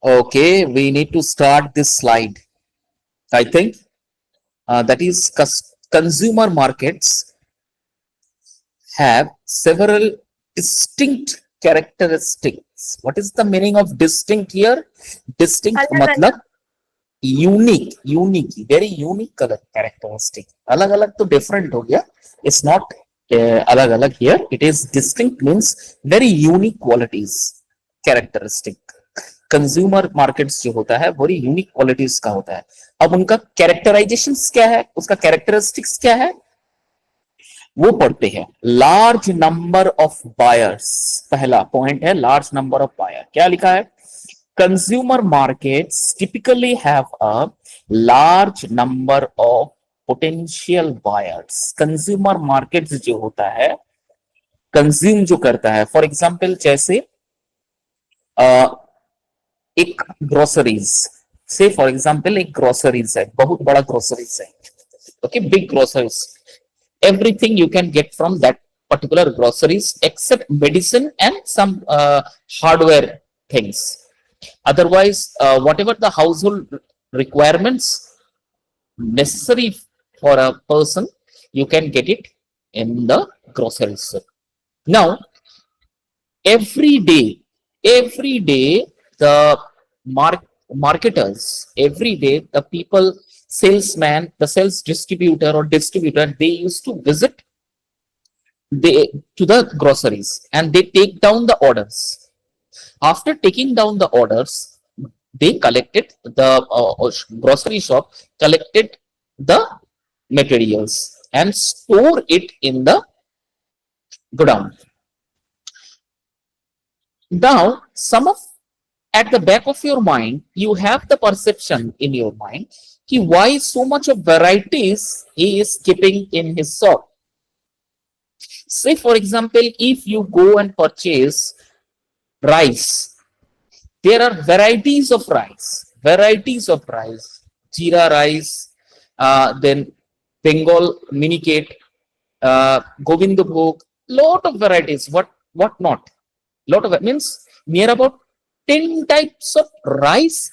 Okay, we need to start this slide. I think that is consumer markets have several distinct characteristics. What is the meaning of distinct here? Distinct अलग मतलब अलग. Unique very unique colour characteristic. अलग अलग तो different हो गया. It's not अलग अलग here. It is distinct means very unique qualities characteristic. Consumer markets जो होता है वो यूनिक क्वालिटीज का होता है. अब उनका कैरेक्टराइजेशन क्या है, उसका कैरेक्टरिस्टिक्स क्या है वो पढ़ते हैं. लार्ज नंबर ऑफ बायर्स, पहला पॉइंट है लार्ज नंबर ऑफ बायर. क्या लिखा है? Consumer markets typically have a large number of potential buyers. Consumer markets जो होता है, कंज्यूम जो करता है, फॉर एग्जाम्पल जैसे एक ग्रोसरीज से, फॉर एग्जाम्पल एक ग्रोसरीज है, बहुत बड़ा ग्रोसरीज है. Okay, big groceries. Everything you can get from that particular groceries except medicine and some hardware things. Otherwise, whatever the household requirements necessary for a person, you can get it in the grocery store. Now, every day the marketers, every day the people, salesman, the sales distributor or distributor, they used to visit to the groceries and they take down the orders. After taking down the orders, they collected the grocery shop collected the materials and store it in the godown. Now, some of at the back of your mind, you have the perception in your mind ki why so much of varieties he is keeping in his shop. Say, for example, if you go and purchase rice, there are varieties of rice, jeera rice, then Bengal minicate, Govindabhog, lot of varieties. What not? Lot of means near about 10 types of rice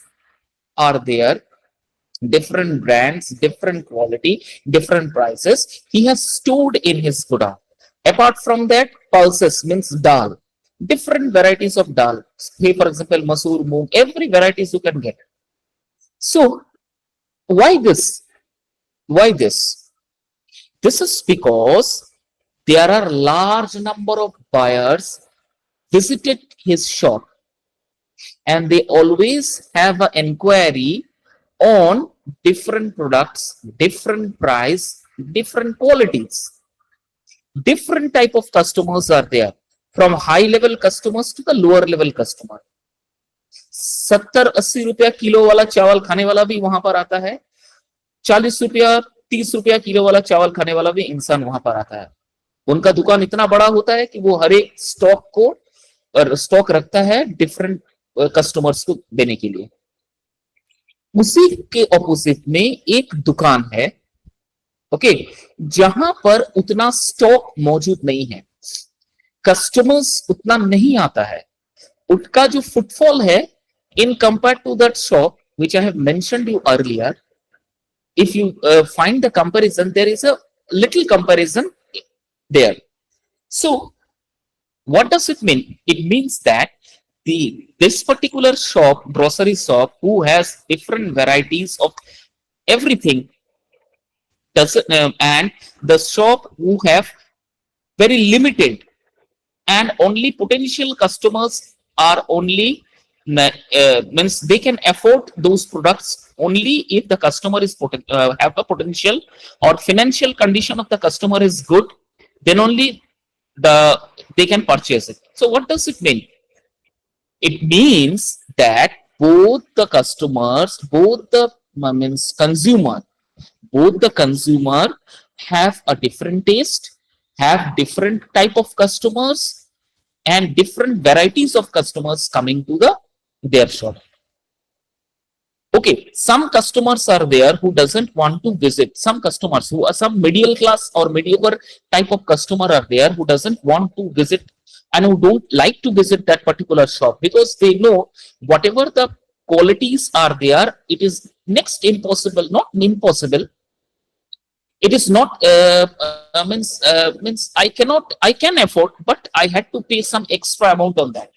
are there. Different brands, different quality, different prices. He has stored in his godown. Apart from that, pulses means dal. Different varieties of dal. Say, for example, masoor, moong, every varieties you can get. So, why this? Why this? This is because there are large number of buyers visited his shop and they always have an inquiry on different products, different price, different qualities. Different type of customers are there, from high level customers to the lower level customer. 70-80 रुपया kilo वाला चावल खाने वाला भी वहां पर आता है, 40 रुपया 30 रुपया किलो वाला चावल खाने वाला भी इंसान वहां पर आता है. उनका दुकान इतना बड़ा होता है कि वो हर एक स्टॉक को स्टॉक रखता है डिफरेंट कस्टमर्स को देने के लिए. उसी के ऑपोजिट में एक दुकान है, ओके, जहां पर उतना स्टॉक मौजूद नहीं है, कस्टमर्स उतना नहीं आता है. उसका जो फुटफॉल है in compare to that shop which I have mentioned you earlier, if you find the comparison, there is a little comparison there. So what does it mean? It means that this particular shop, grocery shop, who has different varieties of everything, does and the shop who have very limited and only potential customers are only means they can afford those products only if the customer is have a potential or financial condition of the customer is good, then only they can purchase it. So what does it mean? It means that both the customers, both the consumer have a different taste, have different type of customers and different varieties of customers coming to their shop. Okay, some customers are there who doesn't want to visit. Some customers who are some middle class or mediocre type of customer are there who doesn't want to visit and who don't like to visit that particular shop because they know whatever the qualities are there, it is next impossible, not impossible, it is not means I can afford, but I had to pay some extra amount on that.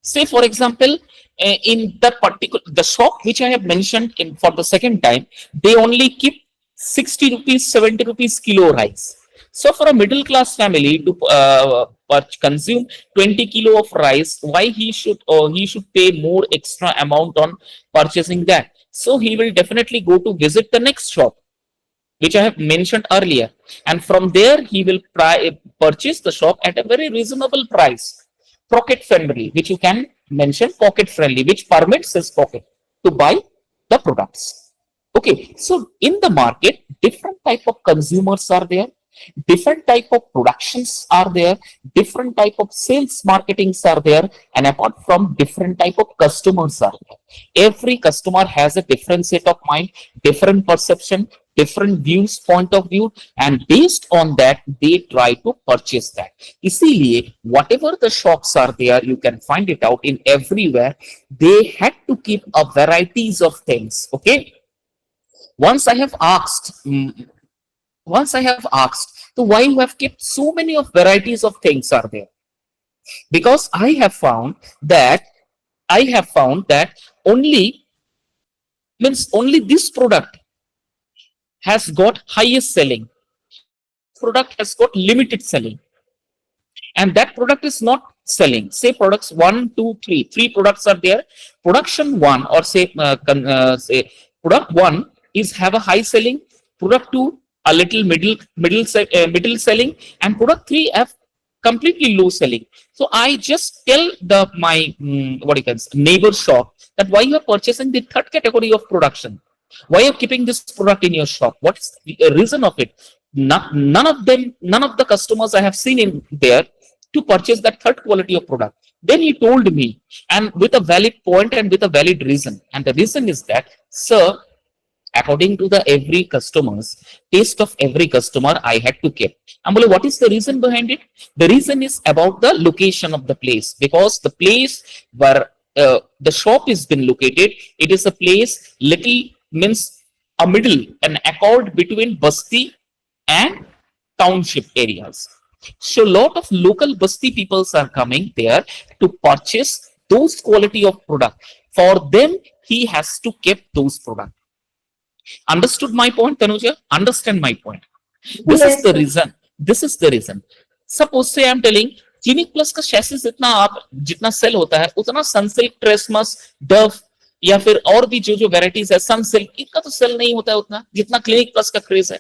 Say for example, in that particular the shop which I have mentioned in for the second time, they only keep 60 rupees 70 rupees kilo rice. So for a middle class family to consume 20 kilo of rice, why he should pay more extra amount on purchasing that? So he will definitely go to visit the next shop which I have mentioned earlier, and from there he will purchase the shop at a very reasonable price, pocket friendly, which you can mention pocket friendly, which permits his pocket to buy the products. Okay, so in the market, different type of consumers are there, different type of productions are there, different type of sales marketings are there, and apart from different type of customers are there. Every customer has a different set of mind, different perception, different views, point of view, and based on that they try to purchase that. इसीलिए whatever the shops are there, you can find it out in everywhere. They had to keep a varieties of things. Okay, once I have asked, so why you have kept so many of varieties of things are there? Because I have found that only only this product has got highest selling. Product has got limited selling, and that product is not selling. Say products 1, 2, 3. Three products are there. Production 1, or say product 1 is have a high selling. Product 2 a little middle selling, and product 3 have completely low selling. So I just tell my what you can say, neighbor shop that why you are purchasing the third category of production. Why are you keeping this product in your shop? What's the reason of it? None of the customers I have seen in there to purchase that third quality of product. Then he told me, and with a valid point and with a valid reason. And the reason is that, sir, according to the every customer's taste of every customer, I had to keep. And what is the reason behind it? The reason is about the location of the place, because the place where the shop is been located, it is a place little means a middle, an accord between Basti and township areas. So lot of local Basti peoples are coming there to purchase those quality of product. For them, he has to keep those products. Understood my point, Tanuja? Understand my point. This is the reason. This is the reason. Suppose say I am telling Clinic Plus का chassis जितना cell होता है उतना Sunsilk, ट्रेसमस, Dove या फिर और भी जो वेराइटीज है, सनसिल्क, इनका तो सेल नहीं होता है उतना जितना क्लिनिक प्लस का क्रेज है.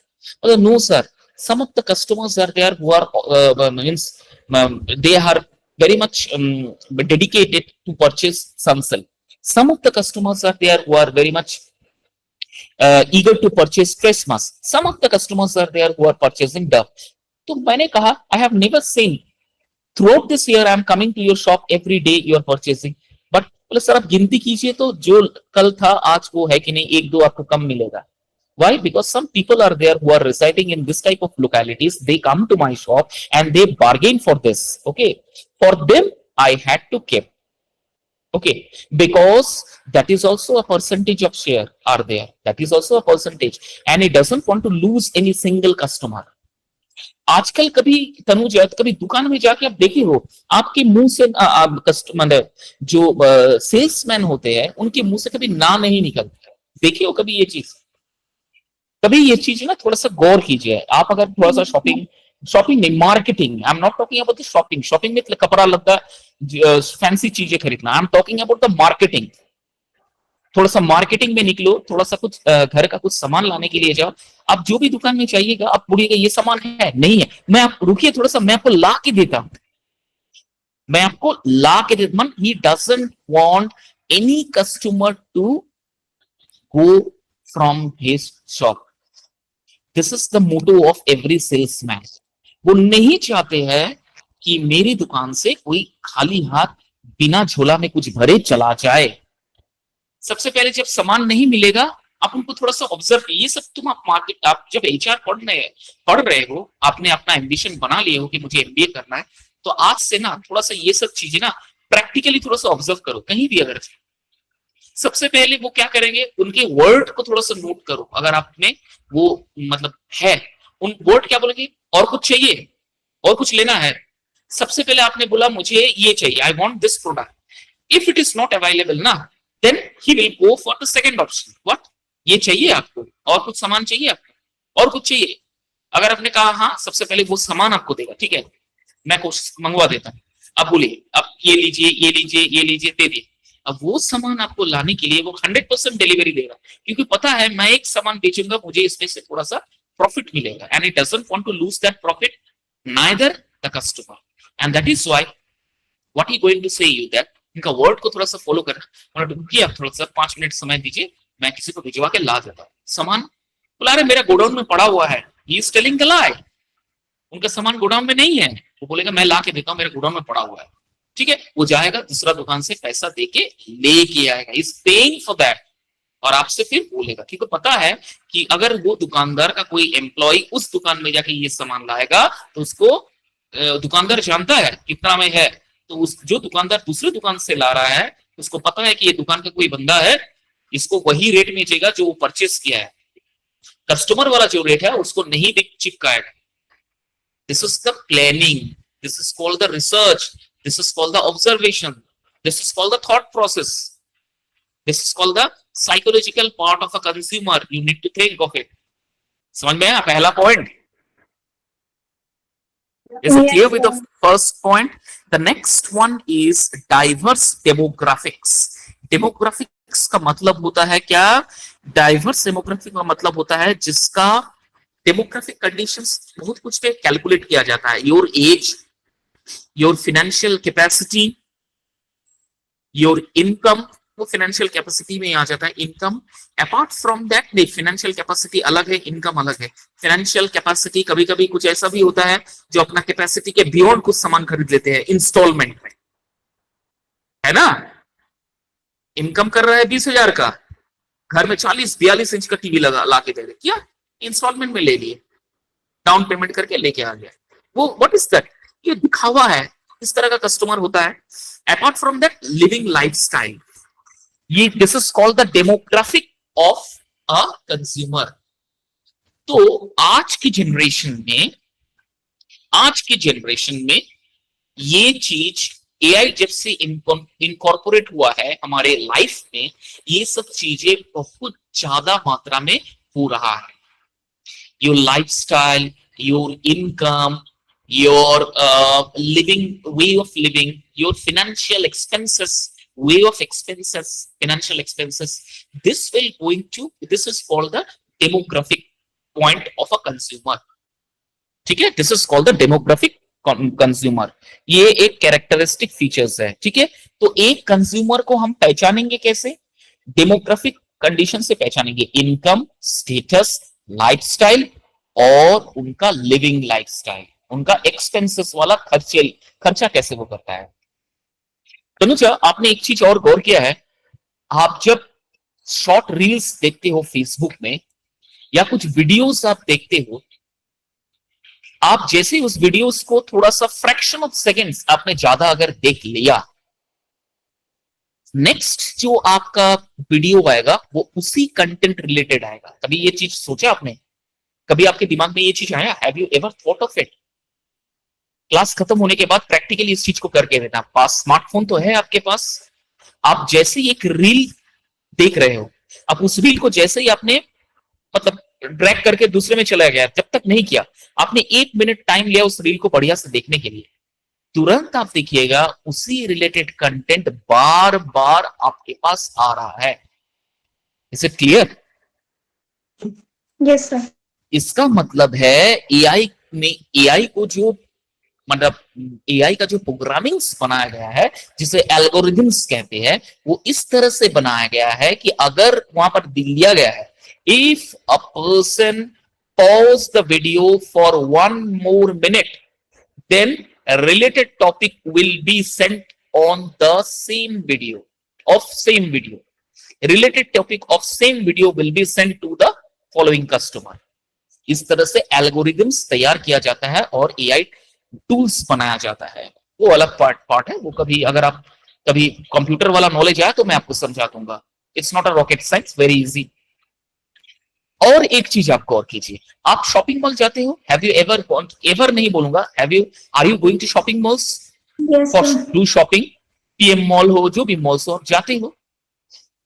No sir, some of the customers are there who are means they are very much dedicated to purchase Sunsilk. Some of the customers are there who are very much eager to purchase Christmas. Some of the customers are there who are purchasing Dove. तो मैंने कहा I have never seen throughout this year I am coming to your shop every day you are purchasing. But बोले sir आप गिनती कीजिए तो जो कल था आज वो है कि नहीं, एक दो आपको कम मिलेगा. Why? Because some people are there who are residing in this type of localities. They come to my shop and they bargain for this. Okay, for them I had to keep. Okay, because that is also a percentage of share are there. That is also a percentage, and it doesn't want to lose any single customer. आजकल कभी तनुज कभी दुकान में जाके आप देखे हो, आपके मुंह से कस्टमर जो सेल्समैन होते हैं उनके मुंह से कभी ना नहीं निकलता. देखे हो कभी ये चीज? कभी ये चीज ना थोड़ा सा गौर कीजिए. आप अगर थोड़ा सा शॉपिंग नहीं, marketing, I am not talking about the shopping में कपड़ा लगता फैंसी चीजें खरीदना. I am talking about the marketing. थोड़ा सा मार्केटिंग में निकलो, थोड़ा सा कुछ घर का कुछ सामान लाने के लिए जाओ. आप जो भी दुकान में चाहिएगा आप बोलिएगा ये सामान है नहीं है, मैं आप रुकिए थोड़ा सा, मैं आपको ला के देता हूं, मैं आपको ला के देता हूं. He doesn't want any customer to go from his shop. This is the motto of every salesman. वो नहीं चाहते हैं कि मेरी दुकान से कोई खाली हाथ बिना झोला में कुछ भरे चला जाए. सबसे पहले जब सामान नहीं मिलेगा आप उनको थोड़ा सा ऑब्जर्व, ये सब तुम आप मार्केट, आप जब एचआर पढ़ रहे हो, आपने अपना एम्बिशन बना लिए हो कि मुझे एमबीए करना है, तो आज से ना थोड़ा सा ये सब चीजें ना प्रैक्टिकली थोड़ा सा ऑब्जर्व करो. कहीं भी अगर सबसे पहले वो क्या करेंगे, उनके वर्ड को थोड़ा सा नोट करो, अगर आपने वो मतलब है, उन वर्ड क्या बोलेंगे, और कुछ चाहिए, और कुछ लेना है। सबसे पहले आपने बोला मुझे ये चाहिए, I want this product, if it is not available ना, then he will go for the second option, what, ये चाहिए आपको, और कुछ सामान चाहिए आपको, और कुछ चाहिए। अगर आपने कहा हाँ, सबसे पहले वो सामान आपको देगा, ठीक है मैं कोशिश मंगवा देता हूँ, अब बोलिए, अब ये लीजिए ये लीजिए ये लीजिए, दे दिए। अब वो सामान आपको लाने के लिए वो 100% डिलीवरी देगा, क्योंकि पता है मैं एक सामान बेचूंगा, मुझे इसमें से थोड़ा सा प्रॉफिट मिलेगा, and it doesn't want to lose that profit, neither the customer, and that is why what he going to say you that, इनका वर्ड को थोड़ा सा फॉलो करना, और रुकिए आप थोड़ा सा 5 मिनट समय दीजिए, मैं किसी को भिजवा के ला देता हूँ सामान। बोला अरे मेरा गोडाउन में पड़ा हुआ है, ही इज टेलिंग द लाई, उनका सामान गोडाउन में नहीं है, वो बोलेगा मैं ला के देता हूँ, मेरे गोडाउन में पड़ा हुआ है, ठीक है, वो जाएगा दूसरा दुकान से पैसा देके लेके आएगा, इज पेइंग फॉर दैट, और आपसे फिर बोलेगा, क्योंकि पता है कि अगर वो दुकानदार का कोई एम्प्लॉय उस दुकान में जाके ये सामान लाएगा तो उसको दुकानदार जानता है कितना में है, तो उस जो दुकानदार दूसरे दुकान से ला रहा है उसको पता है कि ये दुकान का कोई बंदा है, इसको वही रेट में चाहिए जो वो परचेस किया है, कस्टमर वाला जो रेट है उसको नहीं चिपकाएगा। This is the planning, this is called the research, this is called the observation, this is called the thought process, this is called the psychological part of a consumer, you need to think of it. समझ में आया पहला point? Is it clear with the first point? The next one is diverse demographics. Demographics का मतलब होता है क्या? Diverse demographic का मतलब होता है जिसका demographic conditions बहुत कुछ पे कैलकुलेट किया जाता है, your age, your financial capacity, your income, वो फाइनेंशियल कैपेसिटी में आ जाता है, इनकम। अपार्ट फ्रॉम दैट नहीं, फाइनेंशियल कैपेसिटी अलग है, इनकम अलग है। फाइनेंशियल कैपेसिटी कभी कभी कुछ ऐसा भी होता है जो अपना कैपेसिटी के बियॉन्ड कुछ सामान खरीद लेते हैं इंस्टॉलमेंट में, है ना। इनकम कर रहा है 20,000 का, घर में 40-42 इंच का टीवी लगा ला के दे रहे, क्या इंस्टॉलमेंट में ले लिए, डाउन पेमेंट करके लेके आ गया, वो व्हाट इज दैट, ये दिखावा है, इस तरह का कस्टमर होता है। Apart from that living lifestyle, ये this is called the demographic of a consumer. तो आज की जनरेशन में ये चीज एआई जब से इनकॉर्पोरेट हुआ है हमारे लाइफ में, ये सब चीजें बहुत ज्यादा मात्रा में हो रहा है। Your lifestyle, your income, your way of living, your financial expenses, way of expenses, financial expenses, this is called the demographic point of a consumer. ठीक है, this is called the demographic consumer. ये एक characteristic features है, ठीक है। तो एक consumer को हम पहचानेंगे कैसे? डेमोग्राफिक कंडीशन से पहचानेंगे, इनकम, स्टेटस, लाइफस्टाइल और उनका लिविंग लाइफस्टाइल, उनका एक्सपेंसेस वाला खर्चा कैसे वो करता है। तनुजा, आपने एक चीज और गौर किया है, आप जब शॉर्ट रील्स देखते हो फेसबुक में या कुछ वीडियोस आप देखते हो, आप जैसे उस वीडियोस को थोड़ा सा फ्रैक्शन ऑफ सेकंड्स आपने ज्यादा अगर देख लिया, नेक्स्ट जो आपका वीडियो आएगा वो उसी कंटेंट रिलेटेड आएगा। कभी ये चीज सोचा आपने? कभी आपके दिमाग में ये चीज आया? Have you ever thought of it? Class खत्म होने के बाद प्रैक्टिकली इस चीज को करके देना। पास स्मार्टफोन तो है आपके पास, आप जैसे ही एक रील देख रहे हो, आप उस रील को जैसे ही आपने मतलब ड्रैग करके दूसरे में चला गया, जब तक नहीं किया आपने 1 मिनट टाइम लिया उस रील को बढ़िया से देखने के लिए, तुरंत आप देखिएगा उसी रिलेटेड कंटेंट बार बार आपके पास आ रहा है। Is it clear? Yes sir. इसका मतलब है एआई को जो मतलब एआई का जो प्रोग्रामिंग्स बनाया गया है, जिसे एल्गोरिथम्स कहते हैं, वो इस तरह से बनाया गया है कि अगर वहां पर दिया गया है, if a person pause the video for 1 more minute, then a related topic will be sent on the same video. Related topic of same video will be sent to the following customer. इस तरह से algorithms तैयार किया जाता है और AI tools बनाया जाता है। वो अलग पार्ट है, वो कभी अगर आप कभी कंप्यूटर वाला नॉलेज आया तो मैं आपको समझा दूंगा। It's not a rocket science, very easy. और एक चीज आपको और कीजिए, आप शॉपिंग मॉल जाते हो, हैव यू एवर, एवर नहीं बोलूंगा, have you, are you going to shopping malls Yes, for sir. Do shopping? PM mall हो, जो भी मॉल्स हो, जाते हो।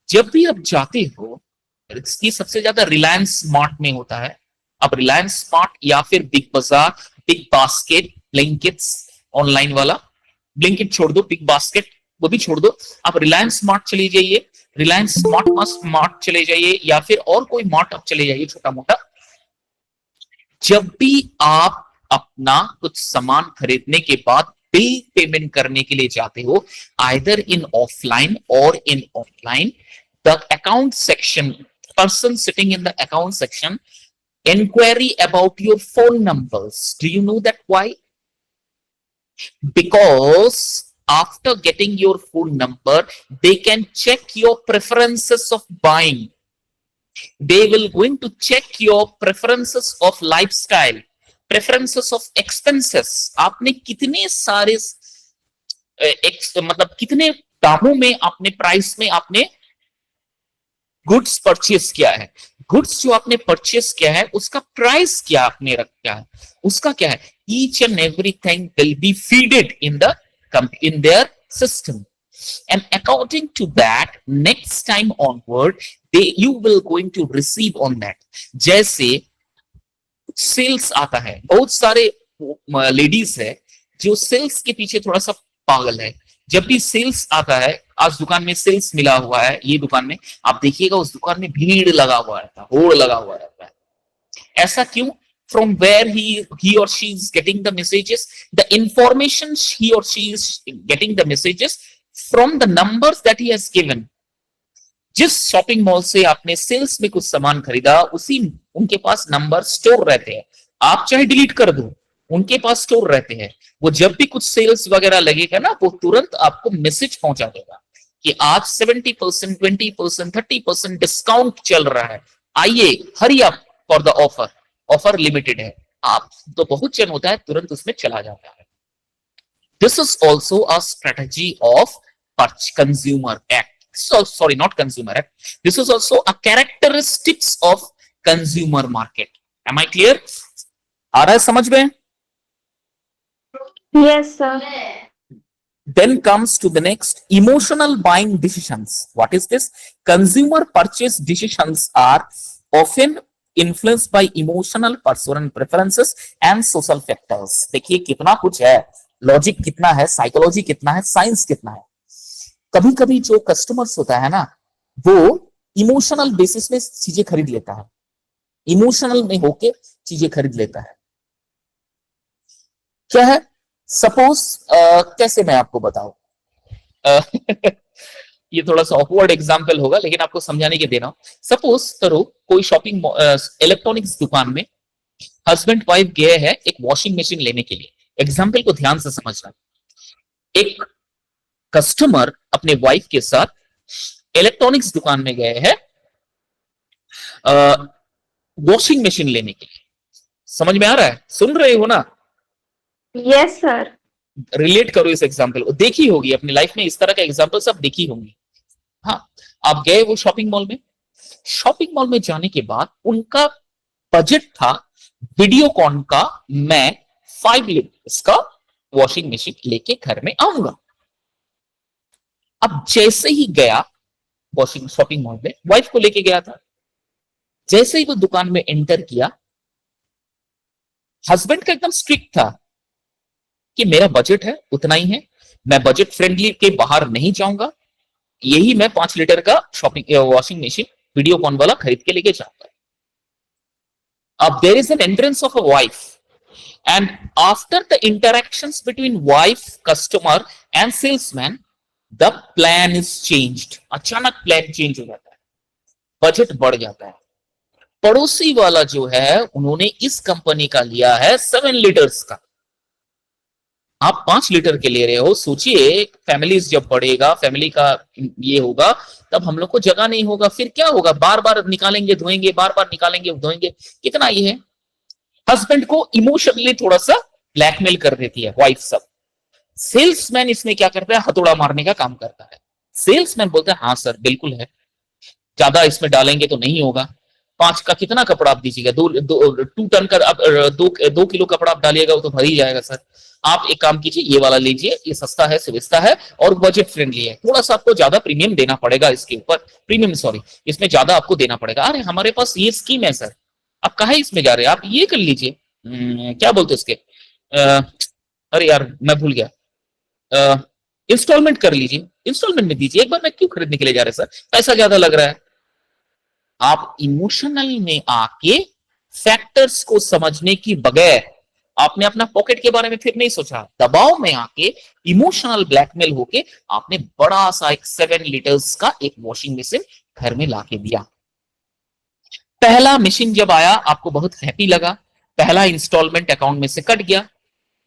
जब भी आप जाते हो, इसकी सबसे ज्यादा रिलायंस स्मार्ट में होता है। अब रिलायंस स्मार्ट या फिर बिग बाजार, बिग बास्केट, ब्लिंकिट्स, ऑनलाइन वाला, ब्लिंकिट छोड़ दो, बिग बास्केट वो भी छोड़ दो, आप रिलायंस स्मार्ट चले जाइए, रिलायंस स्मार्ट चले जाइए, या फिर और कोई मार्ट आप चले जाइए छोटा मोटा। जब भी आप अपना कुछ सामान खरीदने के बाद बिल पेमेंट करने के लिए जाते हो, आइदर इन ऑफलाइन और in online, the account section, person sitting in the account section inquiry about your phone numbers. Do you know that why? Because after getting your phone number, they can check your preferences of buying. They will going to check your preferences of lifestyle, preferences of expenses. आपने कितने सारे मतलब कितने दामों में, आपने price में आपने गुड्स परचेस किया है, गुड्स जो आपने परचेस किया है उसका प्राइस क्या आपने रखा है, उसका क्या है, each and everything will be feeded in their system, and according to that, next time onward, you will going to receive on that. जैसे सेल्स आता है, बहुत सारे लेडीज है जो सेल्स के पीछे थोड़ा सा पागल है। जब भी सेल्स आता है, आज दुकान में सेल्स मिला हुआ है, ये दुकान में आप देखिएगा, उस दुकान में भीड़ लगा हुआ रहता है, होड़ लगा हुआ रहता है। ऐसा क्यों? From where he or she is getting the messages, the information he or she is getting the messages from the numbers that he has given. जिस शॉपिंग मॉल से आपने सेल्स में कुछ सामान खरीदा, उसी उनके पास नंबर स्टोर रहते हैं, आप चाहे डिलीट कर दो, उनके पास स्टोर रहते हैं। वो जब भी कुछ सेल्स वगैरह लगेगा ना, वो तुरंत आपको मैसेज पहुंचा देगा कि आज 70%, 20%, 30% डिस्काउंट चल रहा है, आइए, hurry up for the offer, offer limited है। आप तो बहुत जन होता है, तुरंत उसमें चला जाता है। This is also a strategy of consumer act, sorry, not consumer act, this is also a characteristics of consumer market. Am I clear? आ रहा है समझ में? Yes, sir. Then comes to the next, emotional buying decisions. What is this? Consumer purchase decisions are often influenced by emotional, personal preferences and social factors. देखिए कितना कुछ है, logic कितना है, साइकोलॉजी कितना है, साइंस कितना है। कभी कभी जो कस्टमर्स होता है ना, वो इमोशनल बेसिस में चीजें खरीद लेता है, इमोशनल में होके चीजें खरीद लेता है। क्या है? सपोज कैसे मैं आपको बताऊं, ये थोड़ा सा ऑकवर्ड एग्जांपल होगा, लेकिन आपको समझाने के दे रहा हूं। सपोज करो कोई शॉपिंग इलेक्ट्रॉनिक्स दुकान में हस्बैंड वाइफ गए हैं एक वॉशिंग मशीन लेने के लिए। एग्जाम्पल को ध्यान से समझना, एक कस्टमर अपने वाइफ के साथ इलेक्ट्रॉनिक्स दुकान में गए हैं वॉशिंग मशीन लेने के लिए। समझ में आ रहा है? सुन रहे हो ना? Yes, sir. रिलेट करो इस एग्जाम्पल को, देखी होगी अपनी लाइफ में, इस तरह का एग्जाम्पल सब देखी होंगी। हाँ, आप गए वो शॉपिंग मॉल में, शॉपिंग मॉल में जाने के बाद उनका बजट था वीडियोकॉन का, मैं 5 लीटर्स का वॉशिंग मशीन लेके घर में आऊंगा। अब जैसे ही गया वॉशिंग शॉपिंग मॉल में, वाइफ को लेके गया था, जैसे ही वो दुकान में एंटर किया, हस्बैंड का एकदम स्ट्रिक्ट था कि मेरा बजट है उतना ही है, मैं बजट फ्रेंडली के बाहर नहीं जाऊंगा, यही मैं 5 लीटर का शॉपिंग वॉशिंग मशीन वीडियोकॉन वाला खरीद के लेके जाऊंगा। अब there is an entrance of a wife, and after the interactions between wife, customer and salesman, the plan is changed. अचानक प्लान चेंज हो जाता है, बजट बढ़ जाता है। पड़ोसी वाला जो है, उन्होंने इस कंपनी का लिया है 7 लीटर्स का, आप 5 लीटर के ले रहे हो। सोचिए, फैमिलीज जब बढ़ेगा, फैमिली का ये होगा, तब हम लोग को जगह नहीं होगा, फिर क्या होगा, बार बार निकालेंगे धोएंगे, बार बार निकालेंगे धोएंगे, कितना ये है। हस्बैंड को इमोशनली थोड़ा सा ब्लैकमेल कर देती है वाइफ सब। सेल्समैन इसमें क्या करता है, हथौड़ा मारने का काम करता है। सेल्समैन बोलता है हाँ सर बिल्कुल है, ज्यादा इसमें डालेंगे तो नहीं होगा। 5 का कितना कपड़ा आप दीजिएगा? 2 टन का आप 2 किलो कपड़ा आप डालिएगा, वो तो भर ही जाएगा सर। आप एक काम कीजिए, ये वाला लीजिए, ये सस्ता है, सुविस्ता है और बजट फ्रेंडली है। थोड़ा सा आपको ज्यादा प्रीमियम देना पड़ेगा इसके ऊपर, प्रीमियम सॉरी, इसमें ज्यादा आपको देना पड़ेगा। अरे हमारे पास ये स्कीम है सर, आप काहे इसमें जा रहे हैं? आप ये कर लीजिए, क्या बोलते उसके, अरे यार मैं भूल गया, इंस्टॉलमेंट कर लीजिए, इंस्टॉलमेंट में दीजिए। एक बार में क्यों खरीदने के लिए जा रहे हैं सर? पैसा ज्यादा लग रहा है। आप इमोशनल में आके फैक्टर्स को समझने की बगैर आपने अपना पॉकेट के बारे में फिर नहीं सोचा, दबाव में आके इमोशनल ब्लैकमेल होके आपने बड़ा सा एक 7 लीटर्स का एक वॉशिंग मशीन घर में लाके दिया। पहला मशीन जब आया आपको बहुत हैप्पी लगा, पहला इंस्टॉलमेंट अकाउंट में से कट गया।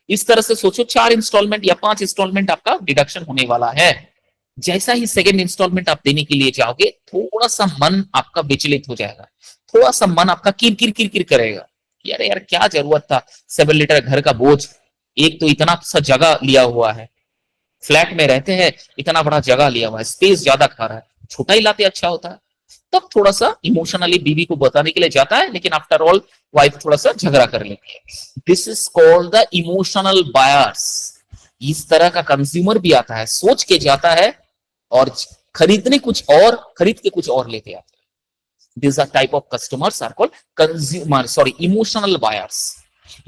इस तरह से सोचो 4 इंस्टॉलमेंट या 5 इंस्टॉलमेंट आपका डिडक्शन होने वाला है। जैसा ही सेकंड इंस्टॉलमेंट आप देने के लिए जाओगे, थोड़ा सा मन आपका विचलित हो जाएगा, थोड़ा सा मन आपका किर किर किर किर करेगा कि अरे यार क्या जरूरत था 7 लीटर घर का बोझ, एक तो इतना सा जगह लिया हुआ है, फ्लैट में रहते हैं, इतना बड़ा जगह लिया हुआ है, स्पेस ज्यादा खा रहा है, छोटा ही लाते अच्छा होता है। तब थोड़ा सा इमोशनली बीवी को बताने के लिए जाता है, लेकिन आफ्टर ऑल वाइफ थोड़ा सा झगड़ा कर लेती है। This is called the emotional buyers. इस तरह का कंज्यूमर भी आता है, सोच के जाता है और खरीदने कुछ और, खरीद के कुछ और लेते आते हैं। This are type of customers are called consumer, sorry emotional buyers.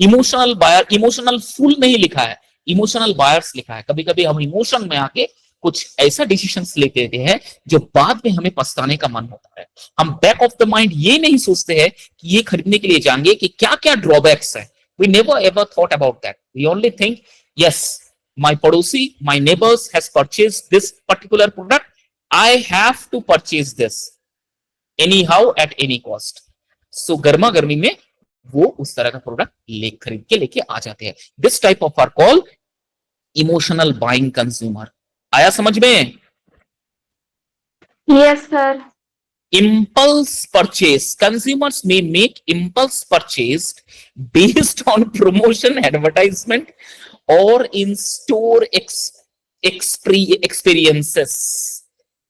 Emotional buyer, emotional full नहीं लिखा है, इमोशनल बायर्स लिखा है। कभी कभी हम इमोशन में आके कुछ ऐसा डिसीजंस लेते रहते हैं जो बाद में हमें पछताने का मन होता है। हम बैक ऑफ द माइंड ये नहीं सोचते हैं कि ये खरीदने के लिए जाएंगे कि क्या क्या ड्रॉबैक्स है। We never ever thought about that, we only think yes my पड़ोसी, my neighbours has purchased this particular product, I have to purchase this anyhow at any cost. So गर्मा गर्मी में वो उस तरह का प्रोडक्ट खरीद के लेके आ जाते हैं। This type of are call emotional buying consumer. आया समझ में? Yes, sir. Impulse purchase. Consumers may make impulse purchase based on promotion, advertisement, or in-store experiences.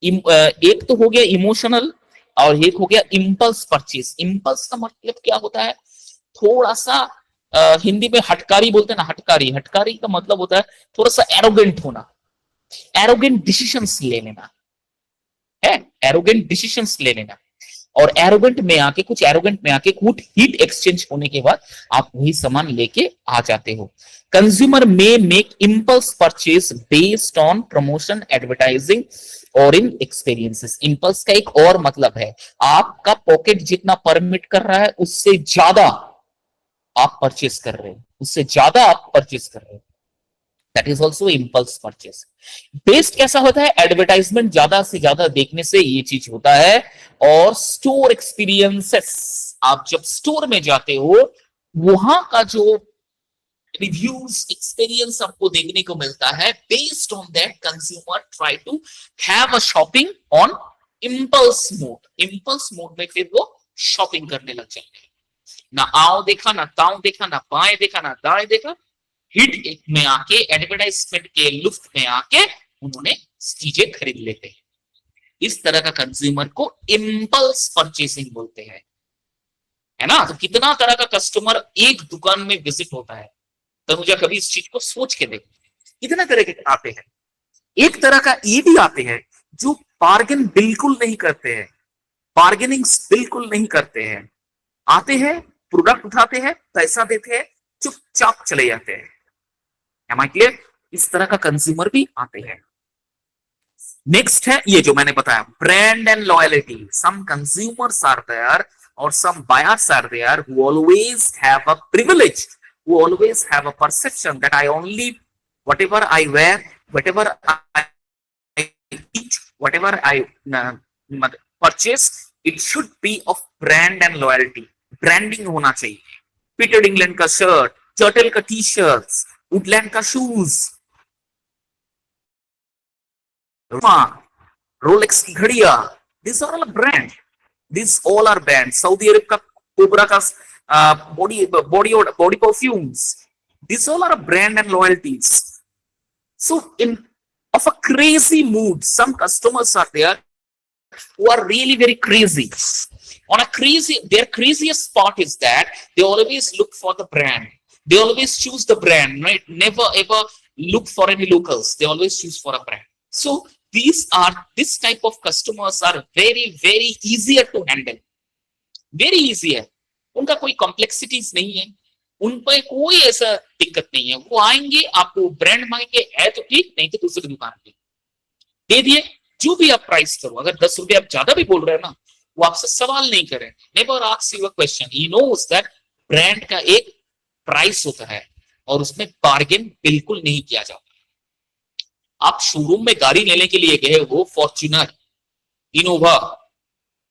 एक तो हो गया इमोशनल और एक हो गया इम्पल्स परचेज। इम्पल्स का मतलब क्या होता है? थोड़ा सा हिंदी में हटकारी बोलते हैं ना, हटकारी। हटकारी का मतलब होता है थोड़ा सा एरोगेंट होना, एरोगेंट डिसीजंस ले लेना है, एरोगेंट डिसीजंस ले लेना। और एरोगेंट में आके कुछ हीट एक्सचेंज होने के बाद आप वही सामान लेके आ जाते हो। कंज्यूमर में make impulse purchase based on promotion, advertising और इन एक्सपीरियंसेस। इंपल्स का एक और मतलब है, आपका पॉकेट जितना परमिट कर रहा है उससे ज्यादा आप परचेज कर रहे हो, उससे ज्यादा आप परचेज कर रहे हो। That is also impulse purchase. Based कैसा होता है? एडवर्टाइजमेंट ज्यादा से ज्यादा देखने से ये चीज होता है। और स्टोर एक्सपीरियंसेस, आप जब स्टोर में जाते हो वहां का जो रिव्यूज, एक्सपीरियंस आपको देखने को मिलता है, based on that consumer try to have a shopping on impulse mode. Impulse mode में फिर वो शॉपिंग करने लग जाएंगे। ना आओ देखा, ना ताऊ देखा, ना बाएं देखा, ना दाएं देखा, हिट में आके, एडवर्टाइजमेंट के लुफ्त में आके उन्होंने चीजें खरीद लेते हैं। इस तरह का कंज्यूमर को इम्पल्स परचेसिंग बोलते हैं, है ना? तो कितना तरह का कस्टमर एक दुकान में विजिट होता है, तो मुझे कभी इस चीज को सोच के देखो, कितना तरह के आते हैं। एक तरह का ये भी आते हैं जो बार्गेन बिल्कुल नहीं करते हैं, बार्गेनिंग बिल्कुल नहीं करते हैं, आते हैं, प्रोडक्ट उठाते हैं, पैसा देते हैं, चुपचाप चले जाते हैं। Am I clear? इस तरह का कंज्यूमर भी आते हैं। नेक्स्ट है ये जो मैंने बताया, brand and loyalty. Some consumers are there और some buyers are there who always have a privilege, who always have a perception that I only, whatever I wear, whatever I eat, whatever I purchase, it should be of brand and loyalty. Branding होना चाहिए। Peter England का shirt, Turtle का T shirt, Woodland का shoes, Rolex की घड़िया, this all are brand, this all are brand. Saudi Arab का Cobra का body perfumes, this all are brand and loyalties. So in of a crazy mood, some customers are there who are really very crazy. On a crazy, their craziest part is that they always look for the brand. They always choose the brand, right? Never ever look for any locals. They always choose for a brand. So this type of customers are very, very easier to handle. Very easy है. उनका कोई complexities नहीं है, उन पर कोई ऐसा दिक्कत नहीं है. वो आएंगे, आपको ब्रांड मांगेंगे, है तो ठीक, नहीं तो दूसरी दुकान पे दे दिए. जो भी आप प्राइस करो, अगर 10 रुपए आप ज्यादा भी बोल रहे हैं ना, वो आपसे सवाल नहीं करें. Never ask you a question. He knows that brand का एक प्राइस होता है और उसमें बार्गेन बिल्कुल नहीं किया जाता. आप शोरूम में गाड़ी लेने के लिए गए हो, फॉर्च्यूनर, इनोवा,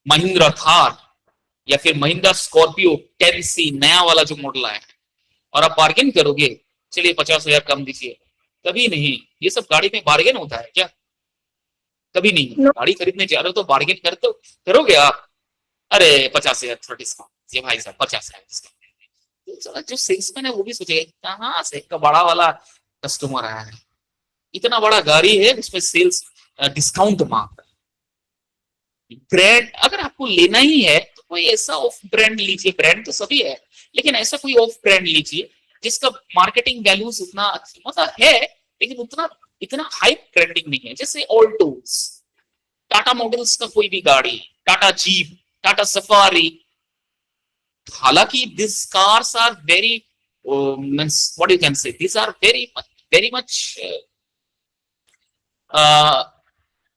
महिंद्रा थार या फिर महिंद्रा स्कॉर्पियो 10C नया वाला जो मॉडल आया है, और आप बार्गेन करोगे, चलिए 50,000 कम दीजिए. कभी नहीं. ये सब गाड़ी में बार्गेन होता है क्या? कभी नहीं. गाड़ी खरीदने जा रहे हो तो बार्गेन करते करोगे आप? अरे 50,000 थोड़ा डिस्काउंट, ये भाई साहब 50,000 डिस्काउंट. जो सेल्समैन है वो भी सोचेगा कहाँ से एक बड़ा वाला कस्टमर आया है, इतना बड़ा गाड़ी है, उसमें सेल्स डिस्काउंट मांग. ब्रांड अगर आपको लेना ही है तो कोई ऐसा ऑफ ब्रांड लीजिए. ब्रांड तो सभी है, लेकिन ऐसा कोई ऑफ ब्रांड लीजिए जिसका मार्केटिंग वैल्यूज उतना मतलब है, लेकिन उतना इतना हाई ब्रांडिंग नहीं है. जैसे ऑल्टोस, टाटा मॉडल्स का कोई भी गाड़ी, टाटा जीप, टाटा सफारी. हालांकि this cars are very what you can say, this are very much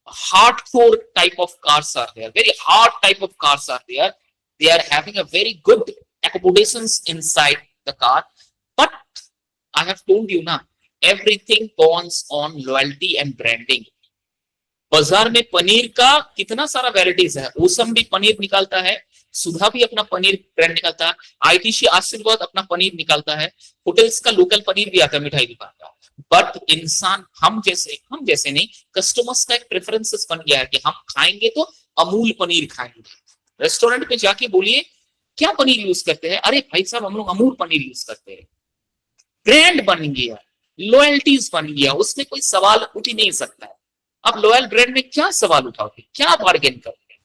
hardcore type of cars are there. Very hard type of cars are there. They are having a very good accommodations inside the car. But I have told you now, everything depends on loyalty and branding. बाजार में पनीर का कितना सारा varieties है. Awesome भी पनीर निकालता है, सुधा भी अपना पनीर ब्रांड निकालता है, आईटीसी आशीर्वाद अपना पनीर निकालता है, होटल्स का लोकल पनीर भी आता है मिठाई दुकान का. बट इंसान हम जैसे नहीं, कस्टमर्स का एक प्रेफरेंसेस बन गया है कि हम खाएंगे तो अमूल पनीर खाएंगे. रेस्टोरेंट में जाके बोलिए क्या पनीर यूज करते हैं, अरे भाई साहब हम लोग अमूल पनीर यूज करते हैं. ब्रांड बन गया, लॉयल्टीज बन गया, उसमें कोई सवाल उठ ही नहीं सकता है. अब लॉयल ब्रांड में क्या सवाल उठाओगे, क्या बार्गेन करोगे,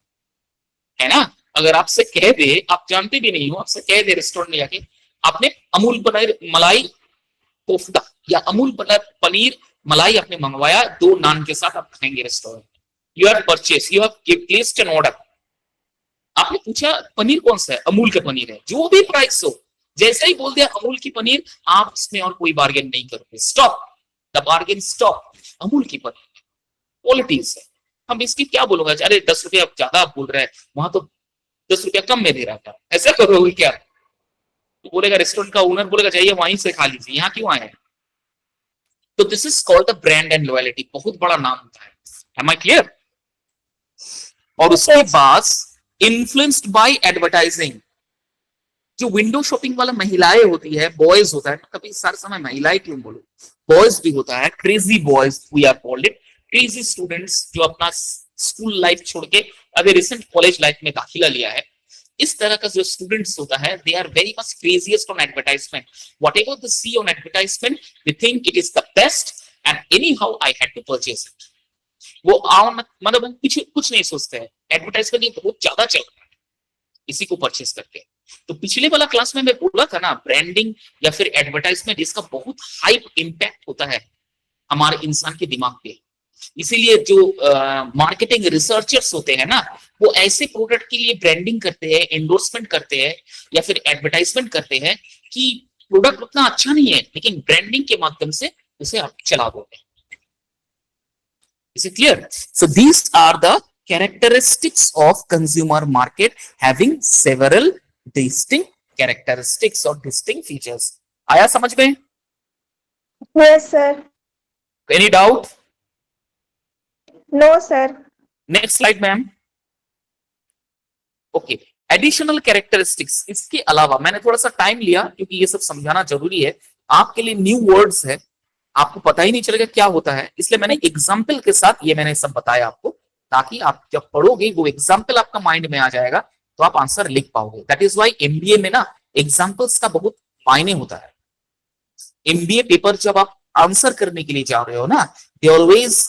है ना? अगर आपसे कह दे, आप जानते भी नहीं हो, आपसे कह दे रेस्टोरेंट में जाके आपने अमूल पनीर मलाई कोफ्ता या अमूल पनीर मलाई आपने मंगवाया 2 नान के साथ, आप खाएंगे restaurant. You have purchase, you have placed an order. आपने पूछा पनीर कौन सा है, अमूल का पनीर है, जो भी प्राइस हो. जैसे ही बोल दिया अमूल की पनीर, आप इसमें और कोई बार्गेन नहीं करोगे. Stop the bargain, stop. Amul की पनीर क्वालिटीज है. हम इसकी क्या बोलूंगा, अरे 10 रुपया ज्यादा आप बोल रहे हैं, वहां तो 10 रुपया कम में दे रहा था, ऐसा करोगे क्या? तो बोलेगा, रेस्टोरेंट का ओनर बोलेगा जाइए वहीं से खा लीजिए, यहाँ क्यों आए हैं? तो this is called the brand and loyalty. बहुत बड़ा नाम होता है. Am I clear? और उसके बाद इन्फ्लुएंस्ड बाय एडवर्टाइजिंग. जो विंडो शॉपिंग वाला महिलाएं होती है, बॉयज होता है, कभी सारे समय महिलाएं क्यों बोलो, बॉयज भी होता है. Crazy boys we are called it. Crazy students जो अपना स्कूल लाइफ छोड़ के अभी रिसेंट कॉलेज लाइफ में दाखिला लिया है, इस तरह का जो स्टूडेंट्स होता है, they are very much craziest on advertisement. Whatever they see on advertisement, they think it is the best and anyhow I had to purchase it. वो मतलब कुछ नहीं सोचते हैं. एडवर्टाइजमेंट ये बहुत ज्यादा चल रहा है, इसी को परचेज करते हैं. तो पिछले वाला क्लास में मैं बोला था ना, ब्रांडिंग या फिर एडवर्टाइजमेंट, इसका बहुत हाई इंपैक्ट होता है हमारे इंसान के दिमाग पे. इसीलिए जो मार्केटिंग रिसर्चर्स होते हैं ना, वो ऐसे प्रोडक्ट के लिए ब्रांडिंग करते हैं, एंडोर्समेंट करते हैं या फिर एडवर्टाइजमेंट करते हैं कि प्रोडक्ट उतना अच्छा नहीं है, लेकिन ब्रांडिंग के माध्यम से उसे आप चला दोगे. Is it clear? So these are the characteristics of consumer market having several distinct characteristics और डिस्टिंक्ट फीचर्स. आया समझ में? Yes, sir. Any doubt? No, sir. Next slide ma'am. Okay, additional characteristics. इसके अलावा मैंने थोड़ा सा टाइम लिया क्योंकि ये सब समझाना जरूरी है. आपके लिए न्यू वर्ड्स है, आपको पता ही नहीं चलेगा क्या होता है, इसलिए मैंने एग्जाम्पल के साथ ये मैंने सब बताया आपको, ताकि आप जब पढ़ोगे वो एग्जाम्पल आपका माइंड में आ जाएगा तो आप आंसर लिख पाओगे. दैट इज वाई एमबीए में ना एग्जाम्पल्स का बहुत मायने होता है. एमबीए पेपर जब आप आंसर करने के लिए जा रहे हो ना, they always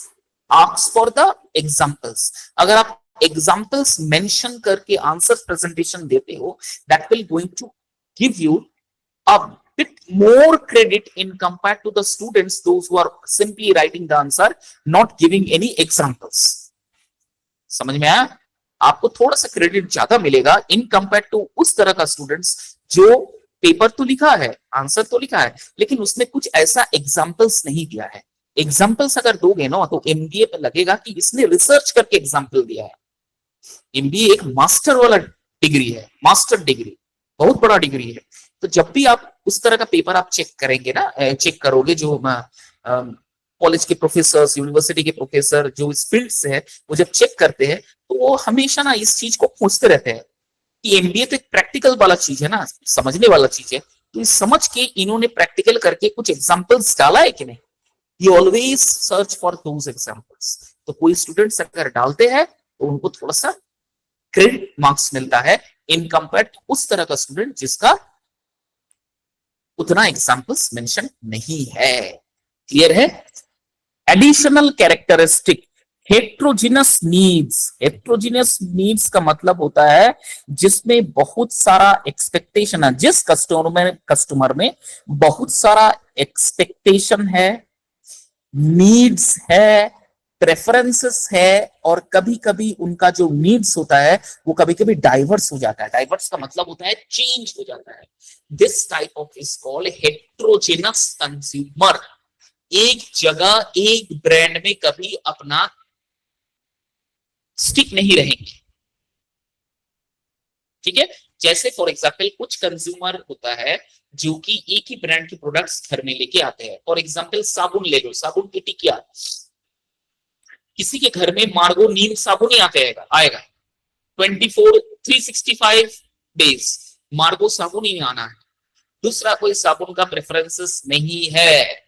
ask for the examples. अगर आप एग्जाम्पल्स मेंशन करके आंसर प्रेजेंटेशन देते हो, that will going to give you a bit more credit in compared to the students those who are simply writing the answer, not giving any examples. समझ में आया? आपको थोड़ा सा क्रेडिट ज्यादा मिलेगा इन कंपेयर टू उस तरह का स्टूडेंट्स जो पेपर तो लिखा है, आंसर तो लिखा है, लेकिन उसमें कुछ ऐसा एग्जाम्पल्स नहीं दिया है। एग्जाम्पल्स अगर दोगे ना तो एमबीए पे लगेगा कि इसने रिसर्च करके एग्जाम्पल दिया है। एमबीए एक मास्टर वाला डिग्री है, मास्टर डिग्री, बहुत बड़ा डिग्री है। तो जब भी आप उस तरह का पेपर आप चेक करेंगे ना, चेक करोगे, जो कॉलेज के प्रोफेसर, यूनिवर्सिटी के प्रोफेसर जो इस फील्ड से है, वो जब चेक करते हैं तो वो हमेशा ना इस चीज को पूछते रहते हैं कि एमबीए तो एक प्रैक्टिकल वाला चीज है ना, समझने वाला चीज है, तो इस समझ के इन्होंने प्रैक्टिकल करके कुछ एग्जाम्पल्स डाला है कि नहीं। You always search for those examples. तो कोई स्टूडेंट्स अगर डालते हैं तो उनको थोड़ा सा क्रेडिट मार्क्स मिलता है इन कंपेयर उस तरह का स्टूडेंट जिसका उतना एग्जाम्पल्स मेंशन नहीं है। क्लियर है? Additional characteristic, heterogeneous needs. Heterogeneous needs का मतलब होता है जिसमें बहुत सारा एक्सपेक्टेशन है, जिस कस्टमर में बहुत सारा एक्सपेक्टेशन है, नीड्स है, प्रेफरेंसेस है, और कभी कभी उनका जो नीड्स होता है वो कभी कभी डाइवर्स हो जाता है। डाइवर्स का मतलब होता है चेंज हो जाता है। This type of is called heterogeneous consumer. एक जगह एक ब्रांड में कभी अपना स्टिक नहीं रहेंगे। ठीक है? जैसे फॉर एग्जाम्पल कुछ कंज्यूमर होता है जो कि एक ही ब्रांड के प्रोडक्ट्स घर में लेके आते हैं। फॉर एग्जाम्पल साबुन ले लो, साबुन की टिकिया, किसी के घर में मार्गो नीम साबुन ही आएगा 365 डेज मार्गो साबुन ही आना है। दूसरा कोई साबुन का प्रेफरेंसेस नहीं है।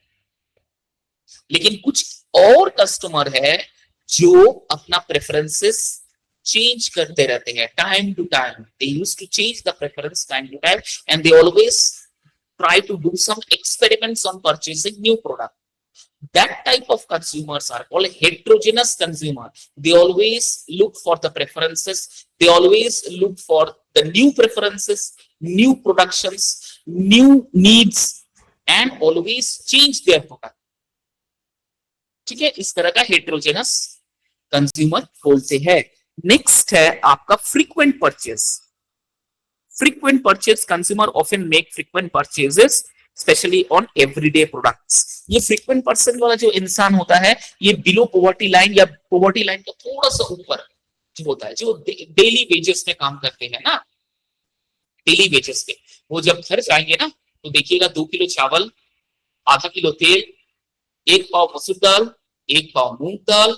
लेकिन कुछ और कस्टमर है जो अपना प्रेफरेंसेस चेंज करते रहते हैं time to time. They used to change the preference time to time and they always try to do some experiments on purchasing new product. That type of consumers are called heterogeneous consumer. They always look for the preferences, they always look for the new preferences, new productions, new needs and always change their product. ठीक है? इस तरह का heterogeneous consumer बोलते हैं। Next है आपका frequent purchase. Frequent purchase consumer often make frequent purchases especially on everyday products. ये frequent person वाला जो इंसान होता है ये बिलो पॉवर्टी लाइन या पॉवर्टी लाइन का थोड़ा सा ऊपर जो होता है, जो डेली वेजेस में काम करते हैं ना, डेली वेजेस पे, वो जब घर जाएंगे ना तो देखिएगा 2 किलो चावल, आधा किलो तेल, 1 पाव मसूर दाल, 1 पाव मूंग दाल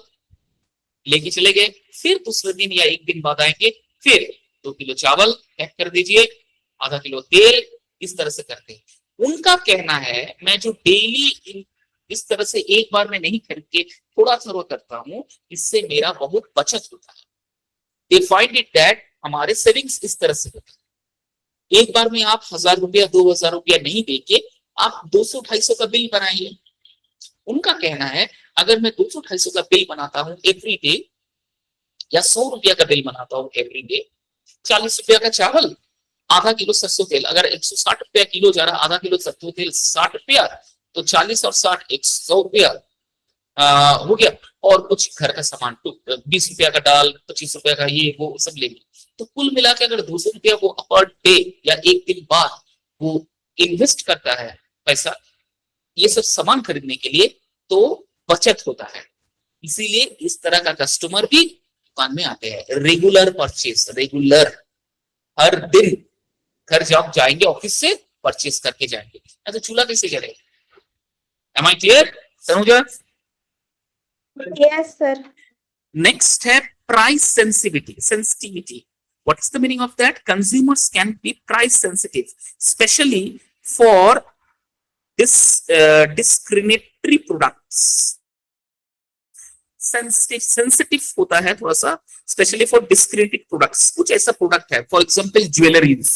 लेके चले गए। फिर दूसरे दिन या एक दिन बाद आएंगे, फिर 2 किलो चावल पैक कर दीजिए, आधा किलो तेल, इस तरह से करते हैं। उनका कहना है मैं जो डेली इस तरह से एक बार में नहीं खरीद के थोड़ा थोड़ा करता हूं, इससे मेरा बहुत बचत होता है। दे फाइंड इट दैट हमारे सेविंग्स इस तरह से होता है। एक बार में आप 1000 रुपया 2000 रुपया नहीं देके आप 200-250 का बिल बनाइए। उनका कहना है अगर मैं 200-250 का बिल बनाता हूं एवरी डे, या 100 रुपया का बिल बनाता हूं एवरी डे, 40 रुपया का चावल, आधा किलो सरसों तेल, अगर 160 रुपया किलो जा रहा, आधा किलो सरसों तेल 60 रुपया, तो 40 और 60 100 रुपया हो गया। और कुछ घर का सामान 20 रुपया का दाल, 25 रुपया का ये वो सब लेंगे, तो कुल मिला के अगर 200 रुपया वो पर डे या एक दिन बाद वो इन्वेस्ट करता है पैसा ये सब सामान खरीदने के लिए, तो बचत होता है। इसीलिए इस तरह का कस्टमर भी दुकान में आते हैं। रेगुलर परचेस, रेगुलर, हर दिन घर जब जाएंगे ऑफिस से परचेस करके जाएंगे, तो चूल्हा कैसे करेंगे? Am I clear? समझा? Yes, sir. Next है price sensitivity. What is the meaning of that? Consumers can be price sensitive, especially for discriminatory products. Sensitive होता है थोड़ा सा, स्पेशली फॉर डिस्क्रिमिनेटेड प्रोडक्ट्स। कुछ ऐसा प्रोडक्ट है, for example jewelleries,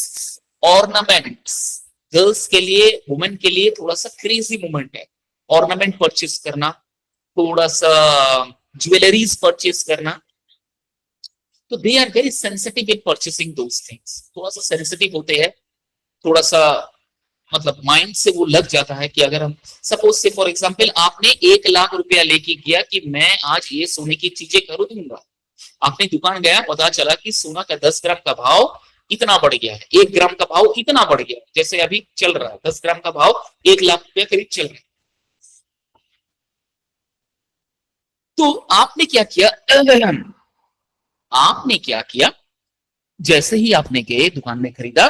ornaments, girls के लिए, वुमेन के लिए थोड़ा सा क्रेजी मोमेंट है ऑर्नामेंट परचेस करना, थोड़ा सा ज्वेलरीज परचेस करना। तो they are very sensitive in purchasing those things, थोड़ा सा सेंसिटिव होते हैं, थोड़ा सा मतलब माइंड से वो लग जाता है कि अगर हम सपोज से फॉर एग्जांपल आपने 1 लाख रुपया लेके गया कि मैं आज ये सोने की चीजें खरीदूंगा, आपने दुकान गया, पता चला कि सोना का 10 ग्राम का भाव इतना बढ़ गया है, 1 ग्राम का भाव इतना बढ़ गया, जैसे अभी चल रहा है 10 ग्राम का भाव 1 लाख रुपया करीब चल रहा है। तो आपने क्या किया, आपने क्या किया, जैसे ही आपने गए दुकान में खरीदा,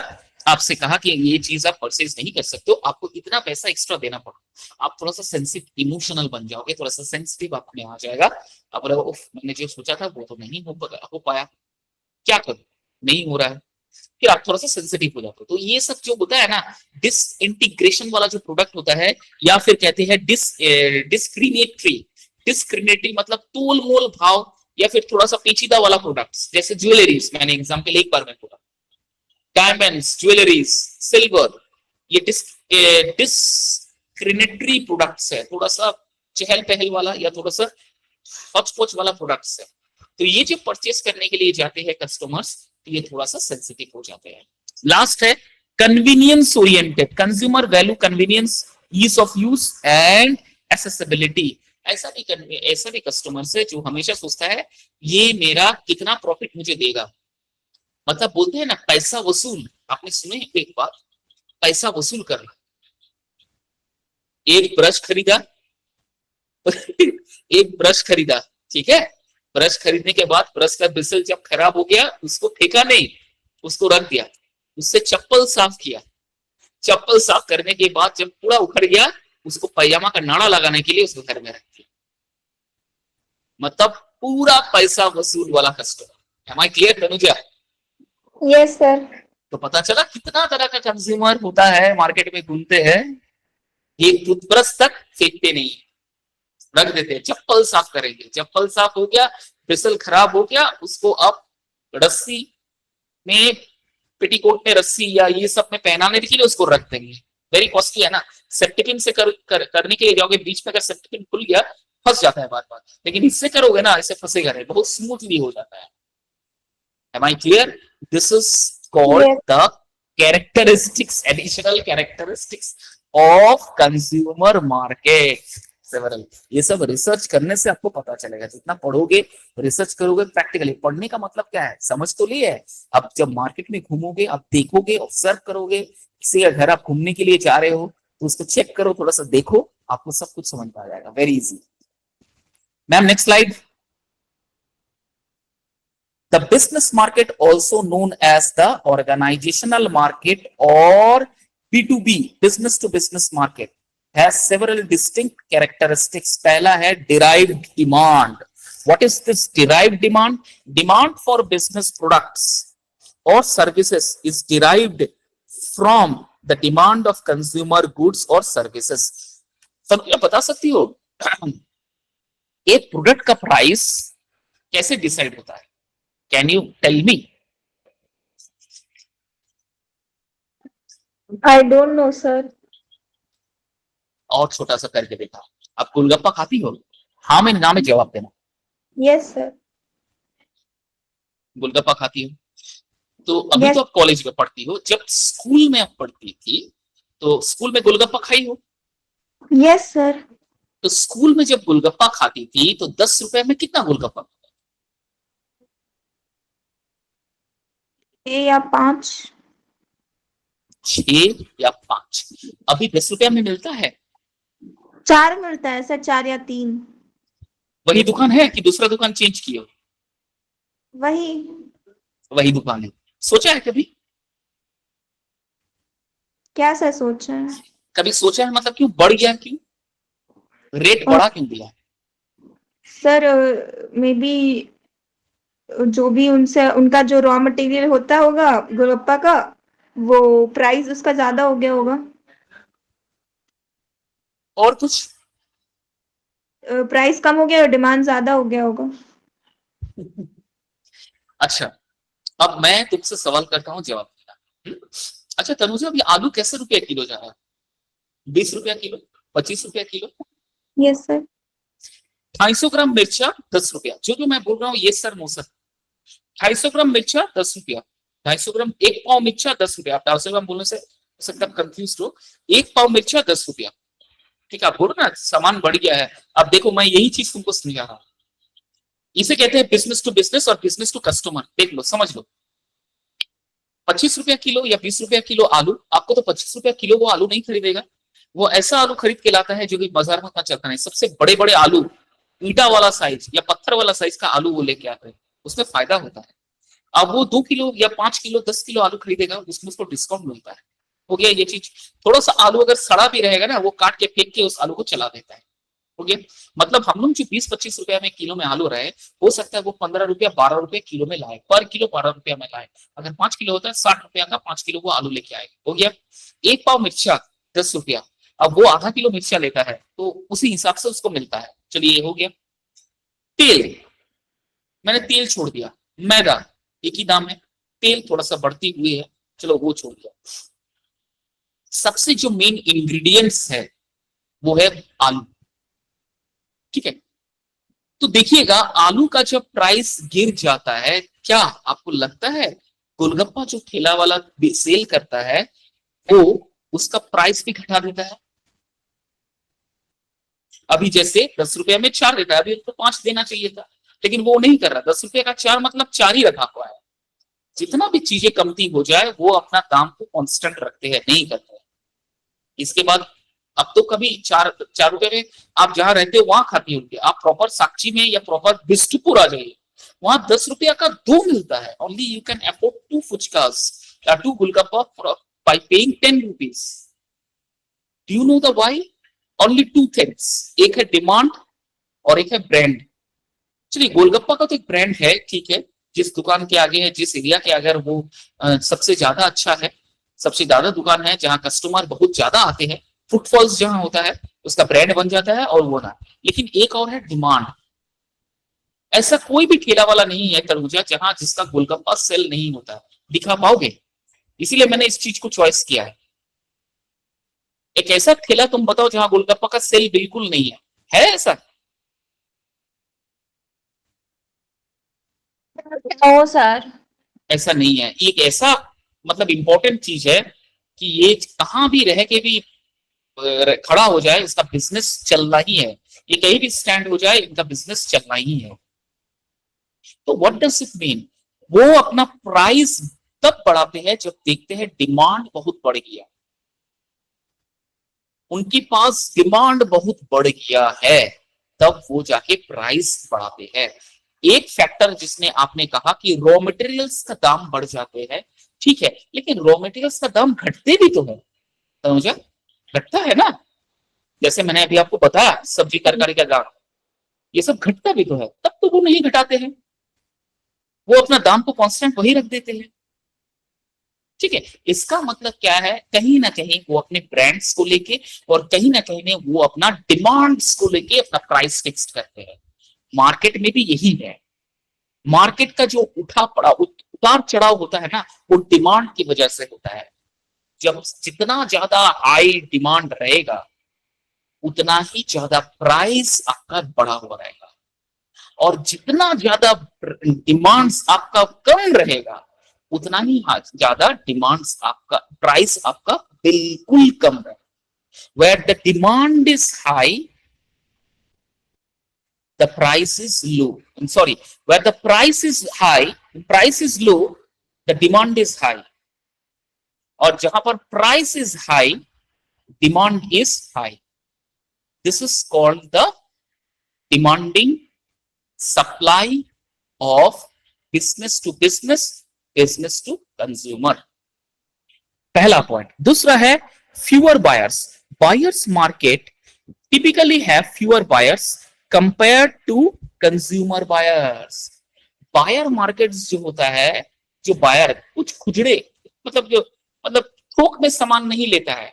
आपसे कहा कि ये चीज आप परचेज नहीं कर सकते हो, आपको इतना पैसा एक्स्ट्रा देना पड़ा। आप थोड़ा सा सेंसिटिव इमोशनल बन जाओगे, थोड़ा सा सेंसिटिव आप में आ जाएगा, आप बोले उफ मैंने जो सोचा था वो तो नहीं हो पाया, क्या करूं, नहीं हो रहा है, फिर आप थोड़ा सा सेंसिटिव हो जाते हो। तो ये सब जो होता है ना, डिसइंटीग्रेशन वाला जो प्रोडक्ट होता है, या फिर कहते हैं डिस्क्रिमिनेटरी मतलब तोल मोल भाव, या फिर थोड़ा सा पेचीदा वाला प्रोडक्ट्स, जैसे ज्वेलरीज, मैंने एग्जांपल एक बार में बोला, डायमंड्स, ज्वेलरीज, सिल्वर, ये डिस्क्रिमिनेटरी प्रोडक्ट्स है, थोड़ा सा चहल पहल वाला या थोड़ा सा हॉच वाला प्रोडक्ट्स है। तो ये जो परचेस करने के लिए जाते हैं कस्टमर्स, तो ये थोड़ा सा सेंसिटिव हो जाते हैं। लास्ट है convenience oriented, consumer value, convenience, ease of use and accessibility. ऐसा भी कस्टमर्स है जो हमेशा सोचता है ये मेरा कितना प्रॉफिट मुझे देगा, मतलब बोलते हैं ना पैसा वसूल, आपने सुने एक बात, पैसा वसूल करना। एक ब्रश खरीदा एक ब्रश खरीदा, ठीक है, ब्रश खरीदने के बाद ब्रश का ब्रिसल जब खराब हो गया, उसको फेंका नहीं, उसको रख दिया, उससे चप्पल साफ किया, चप्पल साफ करने के बाद जब पूरा उखड़ गया, उसको पैजामा का नाड़ा लगाने के लिए उसको घर में रख दिया, मतलब पूरा पैसा वसूल वाला customer. Am I clear Tanuja? Yes sir. तो पता चला कितना तरह का कंज्यूमर होता है, मार्केट में घूमते हैं, एक टूथब्रश तक फेंकते नहीं, रख देते हैं, चप्पल साफ करेंगे, चप्पल साफ हो गया, ब्रिसल खराब हो गया, उसको अब रस्सी में, पेटीकोट में रस्सी या ये सब में पहनाने के लिए उसको रख देंगे, वेरी कॉस्टली है ना। सेप्टिपिन से करने के लिए जाओगे, बीच में अगर सेप्टिपिन खुल गया फंस जाता है बार बार, लेकिन इससे करोगे ना ऐसे फंसेगा नहीं, बहुत स्मूथली हो जाता है। Am I clear? This is called Yes. the characteristics, additional characteristics of consumer market. Several. ये सब रिसर्च करने से आपको पता चलेगा, जितना पढ़ोगे रिसर्च करोगे प्रैक्टिकली। पढ़ने का मतलब क्या है, समझ तो लिए है, अब जब मार्केट में घूमोगे, आप देखोगे, ऑब्जर्व करोगे, किसी का घर आप घूमने के लिए जा रहे हो तो उसको चेक करो, थोड़ा सा देखो, आपको सब कुछ समझ में आ जाएगा, very easy. Ma'am next slide. The business market, also known as the organizational market or B2B, business to business market, has several distinct characteristics. पहला है derived demand. What is this derived demand? Demand for business products or services is derived from the demand of consumer goods or services. सब क्या बता सकती हो एक product का price कैसे डिसाइड होता है? Can you tell me? I don't know sir. और छोटा सा करके देखा, आप गोलगप्पा खाती हो? हाँ में ना में जवाब देना। Yes sir. गोलगप्पा खाती हो? तो अभी Yes. तो आप कॉलेज में पढ़ती हो, जब स्कूल में आप पढ़ती थी तो स्कूल में गोलगप्पा खाई हो? Yes sir. तो स्कूल में जब गोलगप्पा खाती थी तो 10 रुपए में कितना गोलगप्पा? 6 या 5। 6 या 5। अभी 10 रुपया में मिलता है? 4 मिलता है सर, 4 या 3। वही दुकान है कि दूसरा दुकान चेंज किए हो? वही दुकान है। सोचा है कभी? क्या सर सोचा है? कभी सोचा है मतलब क्यों बढ़ गया, क्यों रेट बढ़ा क्यों दिया? सर मे बी जो भी उनसे उनका जो रॉ मटेरियल होता होगा गोलगप्पा का, वो प्राइस उसका ज्यादा हो गया होगा। और कुछ? प्राइस कम हो गया और डिमांड ज्यादा हो गया होगा। अच्छा, अब मैं तुमसे सवाल करता हूँ, जवाब देना। अच्छा तनुजा, अभी आलू कैसे रुपया किलो जा रहा है? 20 रुपया किलो, 25 रुपया किलो? Yes sir. 250 ग्राम मिर्चा 10 रुपया। जो मैं बोल रहा हूँ ये सर नो सर, 250 ग्राम मिर्चा 10 रुपया, 250 ग्राम, 1 पाव मिर्चा 10 रुपया। आप 250 ग्राम बोलने से हो सकता है कंफ्यूज हो। 1 पाव मिर्चा 10 रुपया, ठीक है। आप बोलो ना सामान बढ़ गया है। अब देखो मैं यही चीज तुमको समझा रहा हूं, इसे कहते हैं बिजनेस टू बिजनेस और बिजनेस टू कस्टमर। देख लो, समझ लो, 25 रुपया किलो या 20 रुपया किलो आलू, आपको तो 25 रुपया किलो वो आलू नहीं खरीदेगा। वो ऐसा आलू खरीद के लाता है जो कि बाजार में इतना चलता नहीं। सबसे बड़े बड़े आलू, ईटा वाला साइज या पत्थर वाला साइज का आलू वो लेके आता है, उसमें फायदा होता है। अब वो 2 किलो या 5 किलो 10 किलो आलू खरीदेगा, उसमें उसको डिस्काउंट मिलता है। हो गया ये चीज। थोड़ा सा आलू अगर सड़ा भी रहेगा ना, वो काट के फेंक के उस आलू को चला देता है। हो गया। मतलब हम लोग जो 20-25 रुपया में किलो में आलू रहे, हो सकता है वो 15 रुपया 12 रुपया किलो में लाए, पर किलो 12 रुपया में लाए। अगर 5 किलो होता है 60 रुपया का 5 किलो वो आलू लेके आएगा। हो गया। 1 पाव मिर्चा 10 रुपया, अब वो आधा किलो मिर्चा लेता है तो उसी हिसाब से उसको मिलता है। चलिए ये हो गया। तेल, मैंने तेल छोड़ दिया। मैदा एक ही दाम है, तेल थोड़ा सा बढ़ती हुई है, चलो वो छोड़ दिया। सबसे जो मेन इंग्रेडिएंट्स है वो है आलू, ठीक है। तो देखिएगा आलू का जब प्राइस गिर जाता है, क्या आपको लगता है गोलगप्पा जो ठेला वाला सेल करता है वो उसका प्राइस भी घटा देता है? अभी जैसे 10 रुपया में 4 देता है, अभी तो 5 देना चाहिए था, लेकिन वो नहीं कर रहा। 10 रुपये का 4 मतलब 4 ही रखा हुआ है। जितना भी चीजें कमती हो जाए वो अपना दाम को कांस्टेंट रखते हैं, नहीं करते हैं। इसके बाद अब तो कभी 4 रुपए में आप जहां रहते हो वहां खाती होंगे, आप प्रॉपर साक्षी में या प्रॉपर बिस्टुपुर आ जाइए, वहां 10 रुपया का 2 मिलता है। ओनली यू कैन अफोर्ड 2 फुचकास या 2 golgappa bye paying 10 rupees. Do you know the why? Only 2 things, एक है डिमांड और एक है ब्रांड। चलिए गोलगप्पा का तो एक ब्रांड है, ठीक है, जिस दुकान के आगे है, जिस एरिया के आगे वो सबसे ज्यादा अच्छा है, सबसे ज्यादा दुकान है, जहां कस्टमर बहुत ज्यादा आते हैं, फुटफॉल्स जहां होता है, उसका ब्रांड बन जाता है और वो ना। लेकिन एक और है डिमांड। ऐसा कोई भी ठेला वाला नहीं है तरबूजा जहां जिसका गोलगप्पा सेल नहीं होता, दिखा पाओगे? इसीलिए मैंने इस चीज को चॉइस किया है। एक ऐसा ठेला तुम बताओ जहां गोलगप्पा का सेल बिल्कुल नहीं है ऐसा? No sir. ऐसा नहीं है। एक ऐसा मतलब इंपॉर्टेंट चीज है कि ये कहां भी रह के भी खड़ा हो जाए, इसका बिजनेस चलना ही है। ये कहीं भी स्टैंड हो जाए, इनका बिजनेस चलना ही है। तो व्हाट डज इट मीन? वो अपना प्राइस तब बढ़ाते हैं जब देखते हैं डिमांड बहुत बढ़ गया, उनके पास डिमांड बहुत बढ़ गया है, तब वो जाके प्राइस बढ़ाते हैं। एक फैक्टर जिसने आपने कहा कि रॉ मटेरियल्स का दाम बढ़ जाते हैं, ठीक है, लेकिन रॉ मटेरियल्स का दाम घटते भी तो है, समझा? घटता है ना। जैसे मैंने अभी आपको बताया सब्जी तरकारी का दाम, ये सब घटता भी तो है, तब तो वो नहीं घटाते हैं, वो अपना दाम को कांस्टेंट वही रख देते हैं, ठीक है। इसका मतलब क्या है, कहीं ना कहीं वो अपने ब्रांड्स को लेके और कहीं ना कहीं वो अपना डिमांड्स को लेके अपना प्राइस फिक्स करते हैं। मार्केट में भी यही है। मार्केट का जो उठा पड़ा उतार चढ़ाव होता है ना, वो डिमांड की वजह से होता है। जब जितना ज्यादा हाई डिमांड रहेगा उतना ही ज्यादा प्राइस आपका बढ़ा हुआ रहेगा, और जितना ज्यादा डिमांड्स आपका कम रहेगा उतना ही ज्यादा डिमांड्स आपका प्राइस आपका बिल्कुल कम है। Where the demand is high the price is low. I'm sorry, where the price is high, the price is low, the demand is high. और जहां पर price is high, demand is high. This is called the demanding supply of business to business, business to consumer. पहला point. दूसरा है fewer buyers. Buyers market typically have fewer buyers compared to consumer buyers. Buyer markets जो होता है, जो buyer कुछ खुजड़े मतलब थोक में सामान नहीं लेता है,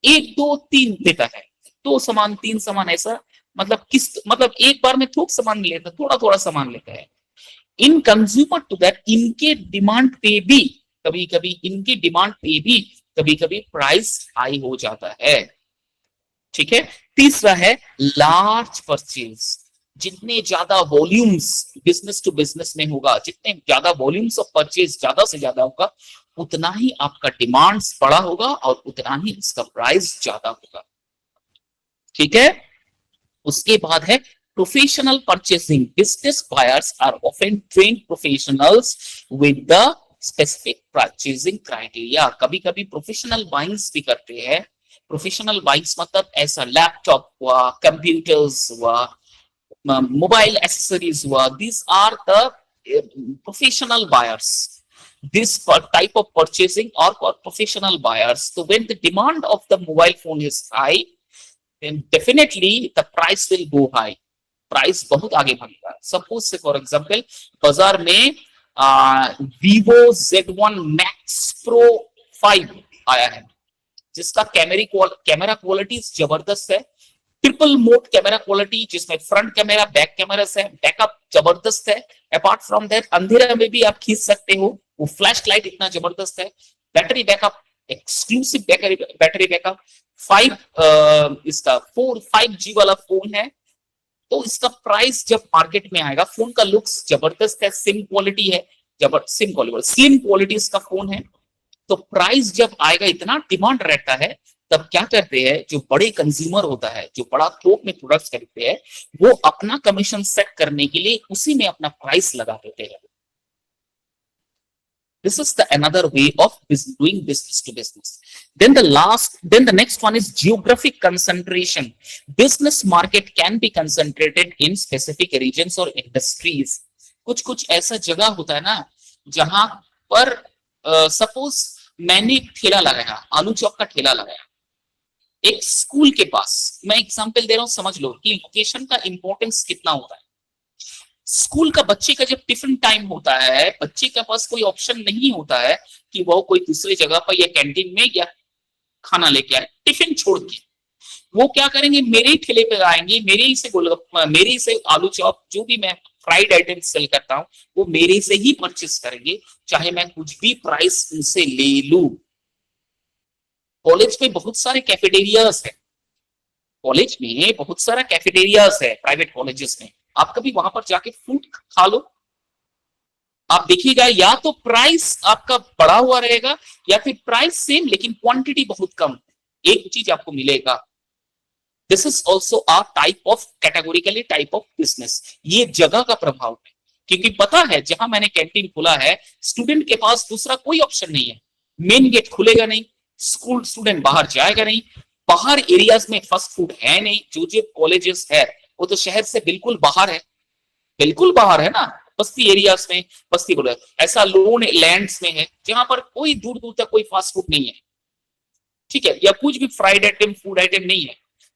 1 2 3 लेता है, 2 सामान 3 सामान, ऐसा मतलब एक बार में थोक सामान नहीं लेता, थोड़ा थोड़ा सामान लेता है। इन कंज्यूमर टू दैट, इनके डिमांड पे भी कभी कभी प्राइस हाई हो जाता है, ठीक है। तीसरा है लार्ज परचेज। जितने ज्यादा वॉल्यूम्स बिजनेस टू बिजनेस में होगा, जितने ज्यादा वॉल्यूम्स ऑफ परचेज ज्यादा से ज्यादा होगा, उतना ही आपका डिमांड्स बड़ा होगा और उतना ही इसका प्राइस ज्यादा होगा। ठीक है। उसके बाद है professional purchasing. Business buyers are often trained professionals with the specific purchasing criteria. कभी कभी प्रोफेशनल बाइंग्स भी करते हैं। प्रोफेशनल बाइंग्स मतलब ऐसा लैपटॉप हुआ, कंप्यूटर्स हुआ, मोबाइल एसेसरीज हुआ, these are the professional buyers. This type of purchasing are called professional buyers. So when the demand of the mobile phone is high, then definitely the price will go high. Price बहुत आगे बढ़ेगा। Suppose से for example बाजार में Vivo Z1 Max Pro 5 आया है, जिसका camera quality जबरदस्त है। ट्रिपल मोड कैमरा क्वालिटी, जिसमें फ्रंट कैमरा बैक कैमरा है, बैकअप जबरदस्त है। अपार्ट फ्रॉम दैट अंधेरा में भी आप खींच सकते हो, वो फ्लैश लाइट इतना जबरदस्त है। Battery backup exclusive battery backup. 5G वाला फोन है। तो इसका प्राइस जब मार्केट में आएगा, फोन का लुक्स जबरदस्त है, स्लिम क्वालिटी है, स्लिम क्वालिटी इसका फोन है। तो प्राइस जब आएगा, इतना डिमांड रहता है, तब क्या करते हैं जो बड़े कंज्यूमर होता है, जो बड़ा थोक में प्रोडक्ट्स खरीदते हैं, वो अपना कमीशन सेट करने के लिए उसी में अपना प्राइस लगा देते हैं। This is the another way of doing business to business. Then the next one is geographic concentration. Business market can be concentrated in specific regions or industries. कुछ ऐसा जगह होता है ना, जहां पर सपोज मैंने ठेला लगाया, आलू चौक का ठेला लगाया एक स्कूल के पास। मैं एग्जांपल दे रहा हूं, समझ लो कि लोकेशन का इंपॉर्टेंस कितना होता है। स्कूल का बच्चे का जब टिफिन टाइम होता है, बच्चे के पास कोई ऑप्शन नहीं होता है कि वो कोई दूसरी जगह पर या कैंटीन में या खाना लेके आए। टिफिन छोड़ के वो क्या करेंगे, मेरे ही ठेले पे आएंगे, मेरे ही से गोलगप्पा, मेरे ही से आलू चॉप, जो भी मैं फ्राइड आइटम सेल करता हूं, वो मेरे से ही परचेस करेंगे, चाहे मैं कुछ भी प्राइस उनसे ले लूं। कॉलेज में बहुत सारे कैफेटेरियाज है, कॉलेज में बहुत सारा कैफेटेरियाज है, प्राइवेट कॉलेजेस में। आप कभी वहां पर जाके फूड खा लो, आप देखिएगा या तो प्राइस आपका बढ़ा हुआ रहेगा या फिर प्राइस सेम लेकिन क्वांटिटी बहुत कम, एक चीज आपको मिलेगा। This is also a type of categorically type of business. ये जगह का प्रभाव है, क्योंकि पता है जहां मैंने कैंटीन खोला है, स्टूडेंट के पास दूसरा कोई ऑप्शन नहीं है, मेन गेट खुलेगा नहीं, स्कूल स्टूडेंट बाहर जाएगा नहीं, बाहर एरियाज में फास्ट फूड है नहीं। जो कॉलेजेस है वो तो शहर से बिल्कुल बाहर है, बिल्कुल बाहर है ना, बस्ती एरियाज में, बस्ती बोले ऐसा लोन लैंड्स में है जहां पर कोई दूर दूर तक कोई फास्ट फूड नहीं है, ठीक है, या कुछ भी फ्राइड आइटम फूड आइटम नहीं है।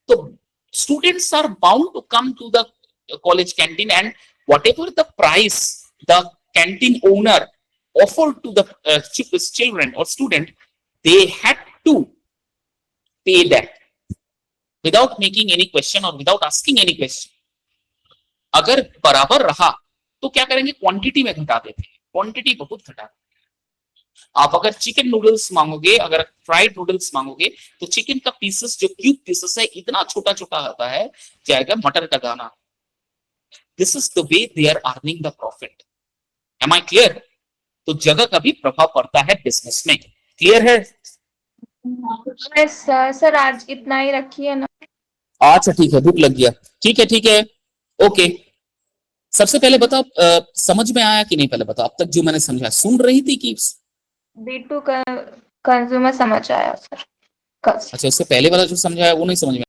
तो students are bound to come to the college canteen and whatever the price the canteen owner offered to the children or student, they had to pay that without making any question or without asking any question. अगर बराबर रहा तो क्या करेंगे, quantity में घटा देते हैं, क्वांटिटी बहुत घटा देते हैं। आप अगर चिकन नूडल्स मांगोगे, अगर फ्राइड नूडल्स मांगोगे, तो चिकन का पीसेस जो क्यूब पीसेस है इतना छोटा छोटा होता है, जाएगा मटर का दाना। This is the way they are earning the profit. Am I clear? तो जगह का भी प्रभाव पड़ता है बिजनेस में। क्लियर है? सर आज इतना ही रखिए ना। अच्छा ठीक है, भूख लग गया। ठीक है, ओके। सबसे पहले बताओ, समझ में आया कि नहीं, पहले बताओ, अब तक जो मैंने समझा सुन रही थी कि B2 का कंज्यूमर समझ आया सर। अच्छा, उससे पहले वाला जो समझाया वो नहीं समझ में